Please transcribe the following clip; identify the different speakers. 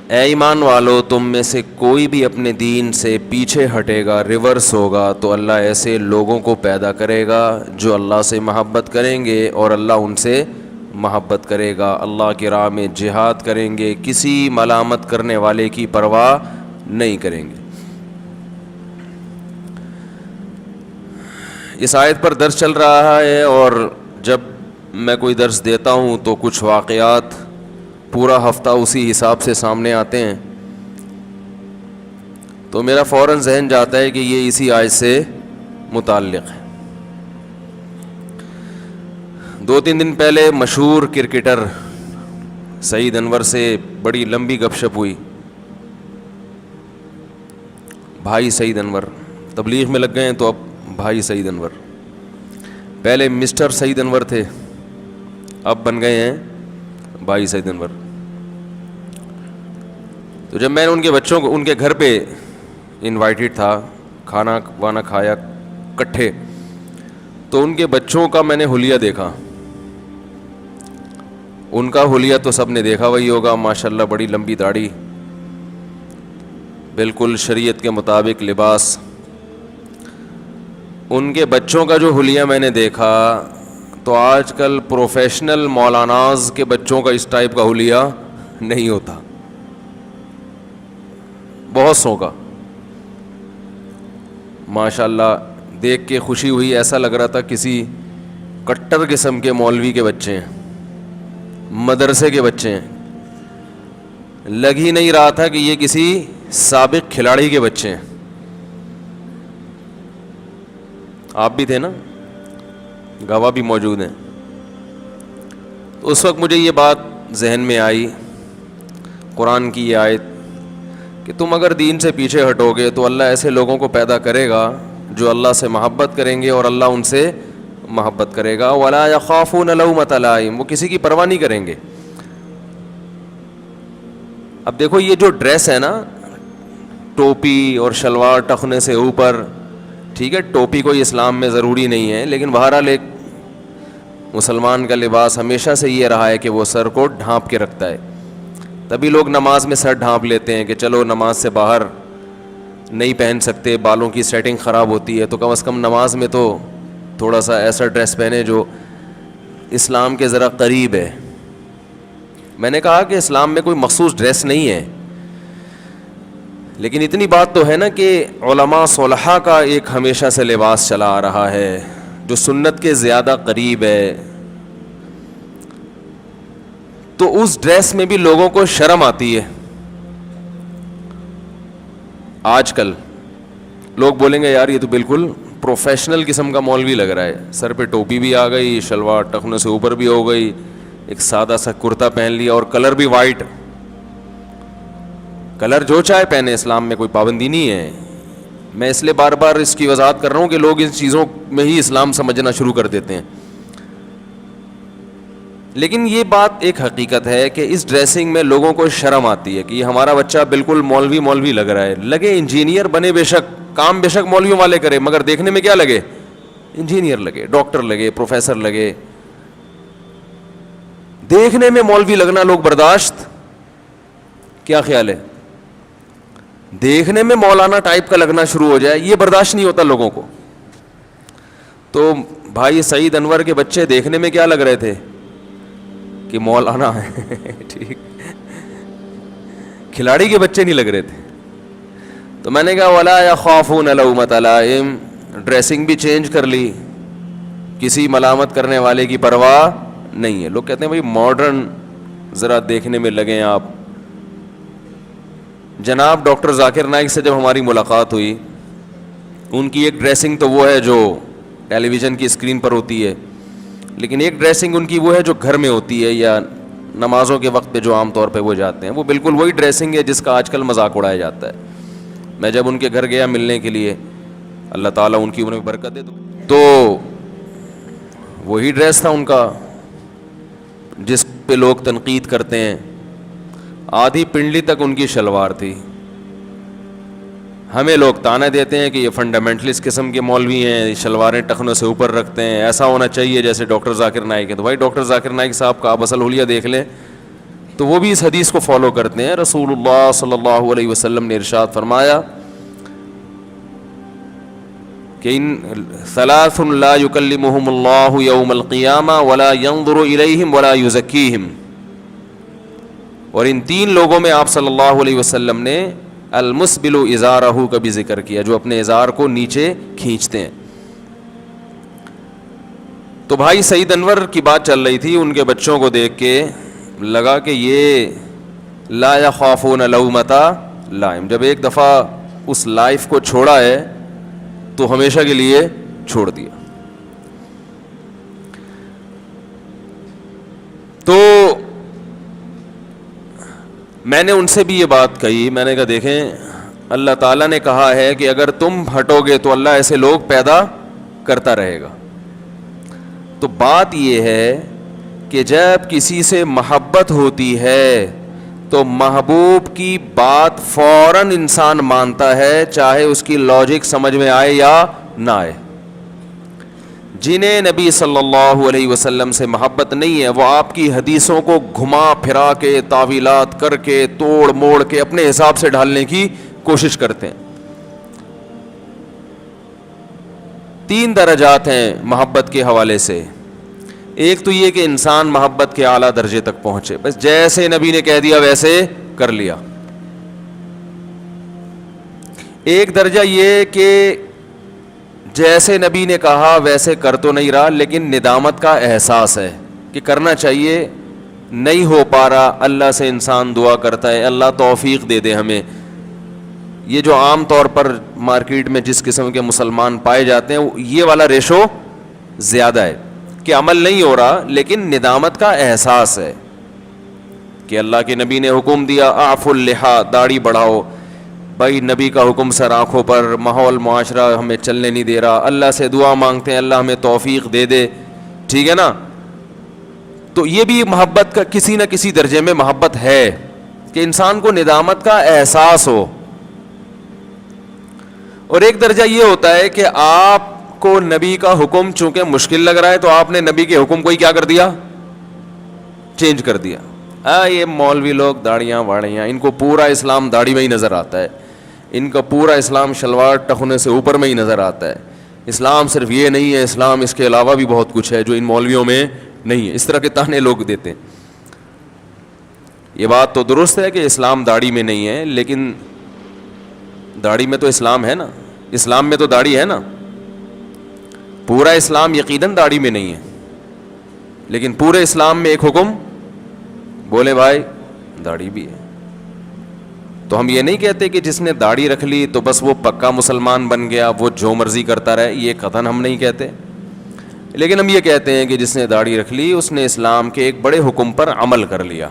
Speaker 1: اے ایمان والو، تم میں سے کوئی بھی اپنے دین سے پیچھے ہٹے گا، ریورس ہوگا، تو اللہ ایسے لوگوں کو پیدا کرے گا جو اللہ سے محبت کریں گے اور اللہ ان سے محبت کرے گا، اللہ کی راہ میں جہاد کریں گے، کسی ملامت کرنے والے کی پرواہ نہیں کریں گے۔ اس آیت پر درس چل رہا ہے، اور جب میں کوئی درس دیتا ہوں تو کچھ واقعات پورا ہفتہ اسی حساب سے سامنے آتے ہیں، تو میرا فوراً ذہن جاتا ہے کہ یہ اسی آیت سے متعلق ہے۔ 2-3 دن پہلے مشہور کرکٹر سعید انور سے بڑی لمبی گپ شپ ہوئی۔ بھائی سعید انور تبلیغ میں لگ گئے ہیں تو اب بھائی سعید انور، پہلے مسٹر سعید انور تھے، اب بن گئے ہیں بھائی سعید انور۔ تو جب میں نے ان کے بچوں کو ان کے گھر پہ انوائٹڈ تھا، کھانا وانا کھایا کٹھے، تو ان کے بچوں کا میں نے حلیہ دیکھا۔ ان کا حلیہ تو سب نے دیکھا وہی ہوگا، ماشاءاللہ بڑی لمبی داڑھی، بالکل شریعت کے مطابق لباس۔ ان کے بچوں کا جو حلیہ میں نے دیکھا، تو آج کل پروفیشنل مولاناز کے بچوں کا اس ٹائپ کا حلیہ نہیں ہوتا، بہت سو کا، ماشاءاللہ دیکھ کے خوشی ہوئی، ایسا لگ رہا تھا کسی کٹر قسم کے مولوی کے بچے ہیں، مدرسے کے بچے ہیں، لگ ہی نہیں رہا تھا کہ یہ کسی سابق کھلاڑی کے بچے ہیں۔ آپ بھی تھے نا، گواہ بھی موجود ہیں۔ تو اس وقت مجھے یہ بات ذہن میں آئی، قرآن کی یہ آیت کہ تم اگر دین سے پیچھے ہٹو گے تو اللہ ایسے لوگوں کو پیدا کرے گا جو اللہ سے محبت کریں گے اور اللہ ان سے محبت کرے گا۔ وَلَا يَخَافُونَ لَوْمَةَ لَائِمٍ، وہ کسی کی پرواہ نہیں کریں گے۔ اب دیکھو یہ جو ڈریس ہے نا، ٹوپی اور شلوار ٹخنے سے اوپر، ٹھیک ہے ٹوپی کوئی اسلام میں ضروری نہیں ہے، لیکن بہرحال ایک مسلمان کا لباس ہمیشہ سے یہ رہا ہے کہ وہ سر کو ڈھانپ کے رکھتا ہے، تبھی لوگ نماز میں سر ڈھانپ لیتے ہیں کہ چلو نماز سے باہر نہیں پہن سکتے، بالوں کی سیٹنگ خراب ہوتی ہے، تو کم از کم نماز میں تو تھوڑا سا ایسا ڈریس پہنے جو اسلام کے ذرا قریب ہے۔ میں نے کہا کہ اسلام میں کوئی مخصوص ڈریس نہیں ہے، لیکن اتنی بات تو ہے نا کہ علماء صلحاء کا ایک ہمیشہ سے لباس چلا آ رہا ہے جو سنت کے زیادہ قریب ہے، تو اس ڈریس میں بھی لوگوں کو شرم آتی ہے۔ آج کل لوگ بولیں گے یار یہ تو بالکل پروفیشنل قسم کا مولوی لگ رہا ہے، سر پہ ٹوپی بھی آ گئی، شلوار ٹخنوں سے اوپر بھی ہو گئی، ایک سادہ سا کرتا پہن لیا اور کلر بھی وائٹ، کلر جو چاہے پہنے، اسلام میں کوئی پابندی نہیں ہے۔ میں اس لیے بار بار اس کی وضاحت کر رہا ہوں کہ لوگ ان چیزوں میں ہی اسلام سمجھنا شروع کر دیتے ہیں، لیکن یہ بات ایک حقیقت ہے کہ اس ڈریسنگ میں لوگوں کو شرم آتی ہے کہ یہ ہمارا بچہ بالکل مولوی لگ رہا ہے، لگے انجینئر بنے، بے شک کام بے شک مولویوں والے کرے، مگر دیکھنے میں کیا لگے، انجینئر لگے، ڈاکٹر لگے، پروفیسر لگے، دیکھنے میں مولوی لگنا لوگ برداشت، کیا خیال ہے؟ دیکھنے میں مولانا ٹائپ کا لگنا شروع ہو جائے، یہ برداشت نہیں ہوتا لوگوں کو۔ تو بھائی سعید انور کے بچے دیکھنے میں کیا لگ رہے تھے کہ مولانا ہے، ٹھیک، کھلاڑی کے بچے نہیں لگ رہے تھے۔ تو میں نے کہا وَلَا يَخَافُونَ لَوْمَةَ لَائِمٍ، ڈریسنگ بھی چینج کر لی، کسی ملامت کرنے والے کی پرواہ نہیں ہے۔ لوگ کہتے ہیں بھائی ماڈرن ذرا دیکھنے میں لگیں آپ۔ جناب ڈاکٹر ذاکر نائک سے جب ہماری ملاقات ہوئی، ان کی ایک ڈریسنگ تو وہ ہے جو ٹیلی ویژن کی اسکرین پر ہوتی ہے، لیکن ایک ڈریسنگ ان کی وہ ہے جو گھر میں ہوتی ہے یا نمازوں کے وقت پہ جو عام طور پہ وہ جاتے ہیں، وہ بالکل وہی ڈریسنگ ہے جس کا آج کل مذاق اڑایا جاتا ہے۔ میں جب ان کے گھر گیا ملنے کے لیے، اللہ تعالیٰ ان کی عمر میں برکت دے، تو وہی ڈریس تھا ان کا جس پہ لوگ تنقید کرتے ہیں، آدھی پنڈلی تک ان کی شلوار تھی۔ ہمیں لوگ تانے دیتے ہیں کہ یہ فنڈامنٹلسٹ قسم کے مولوی ہیں، شلواریں ٹخنوں سے اوپر رکھتے ہیں، ایسا ہونا چاہیے جیسے ڈاکٹر ذاکر نائک ہے۔ تو بھائی ڈاکٹر ذاکر نائک صاحب کا آپ اصل حلیہ دیکھ لیں تو وہ بھی اس حدیث کو فالو کرتے ہیں. رسول اللہ صلی اللہ علیہ وسلم نے ارشاد فرمایا کہ ان ثلاث لا یکلمہم اللہ یوم القیامہ ولا ینظر الیہم ولا یزکیہم. اور ان تین لوگوں میں آپ صلی اللہ علیہ وسلم نے المسبل ازارہ کا بھی ذکر کیا, جو اپنے ازار کو نیچے کھینچتے ہیں. تو بھائی سعید انور کی بات چل رہی تھی, ان کے بچوں کو دیکھ کے لگا کہ یہ لا یخافون لومۃ لائم, جب ایک دفعہ اس لائف کو چھوڑا ہے تو ہمیشہ کے لیے چھوڑ دیا. تو میں نے ان سے بھی یہ بات کہی, میں نے کہا دیکھیں اللہ تعالیٰ نے کہا ہے کہ اگر تم ہٹو گے تو اللہ ایسے لوگ پیدا کرتا رہے گا. تو بات یہ ہے کہ جب کسی سے محبت ہوتی ہے تو محبوب کی بات فوراً انسان مانتا ہے, چاہے اس کی لاجک سمجھ میں آئے یا نہ آئے. جنہیں نبی صلی اللہ علیہ وسلم سے محبت نہیں ہے وہ آپ کی حدیثوں کو گھما پھرا کے تعویلات کر کے توڑ موڑ کے اپنے حساب سے ڈھالنے کی کوشش کرتے ہیں. 3 درجات ہیں محبت کے حوالے سے. ایک تو یہ کہ انسان محبت کے اعلیٰ درجے تک پہنچے, بس جیسے نبی نے کہہ دیا ویسے کر لیا. ایک درجہ یہ کہ جیسے نبی نے کہا ویسے کر تو نہیں رہا, لیکن ندامت کا احساس ہے کہ کرنا چاہیے, نہیں ہو پا رہا. اللہ سے انسان دعا کرتا ہے اللہ توفیق دے دے ہمیں. یہ جو عام طور پر مارکیٹ میں جس قسم کے مسلمان پائے جاتے ہیں یہ والا ریشو زیادہ ہے کہ عمل نہیں ہو رہا لیکن ندامت کا احساس ہے کہ اللہ کے نبی نے حکم دیا اعفوا اللحیٰ, داڑھی بڑھاؤ. بھائی نبی کا حکم سر آنکھوں پر, ماحول معاشرہ ہمیں چلنے نہیں دے رہا, اللہ سے دعا مانگتے ہیں اللہ ہمیں توفیق دے دے, ٹھیک ہے نا. تو یہ بھی محبت کا کسی نہ کسی درجے میں محبت ہے کہ انسان کو ندامت کا احساس ہو. اور ایک درجہ یہ ہوتا ہے کہ آپ کو نبی کا حکم چونکہ مشکل لگ رہا ہے تو آپ نے نبی کے حکم کو ہی کیا کر دیا, چینج کر دیا. یہ مولوی لوگ داڑیاں واڑیاں, ان کو پورا اسلام داڑھی میں ہی نظر آتا ہے, ان کا پورا اسلام شلوار ٹخنے سے اوپر میں ہی نظر آتا ہے. اسلام صرف یہ نہیں ہے, اسلام اس کے علاوہ بھی بہت کچھ ہے جو ان مولویوں میں نہیں ہے. اس طرح کے تانے لوگ دیتے ہیں. یہ بات تو درست ہے کہ اسلام داڑھی میں نہیں ہے, لیکن داڑھی میں تو اسلام ہے نا, اسلام میں تو داڑھی ہے نا. پورا اسلام یقیناً داڑھی میں نہیں ہے, لیکن پورے اسلام میں ایک حکم بولے بھائی داڑھی بھی ہے. تو ہم یہ نہیں کہتے کہ جس نے داڑھی رکھ لی تو بس وہ پکا مسلمان بن گیا, وہ جو مرضی کرتا رہے, یہ قطعاً ہم نہیں کہتے. لیکن ہم یہ کہتے ہیں کہ جس نے داڑھی رکھ لی اس نے اسلام کے ایک بڑے حکم پر عمل کر لیا.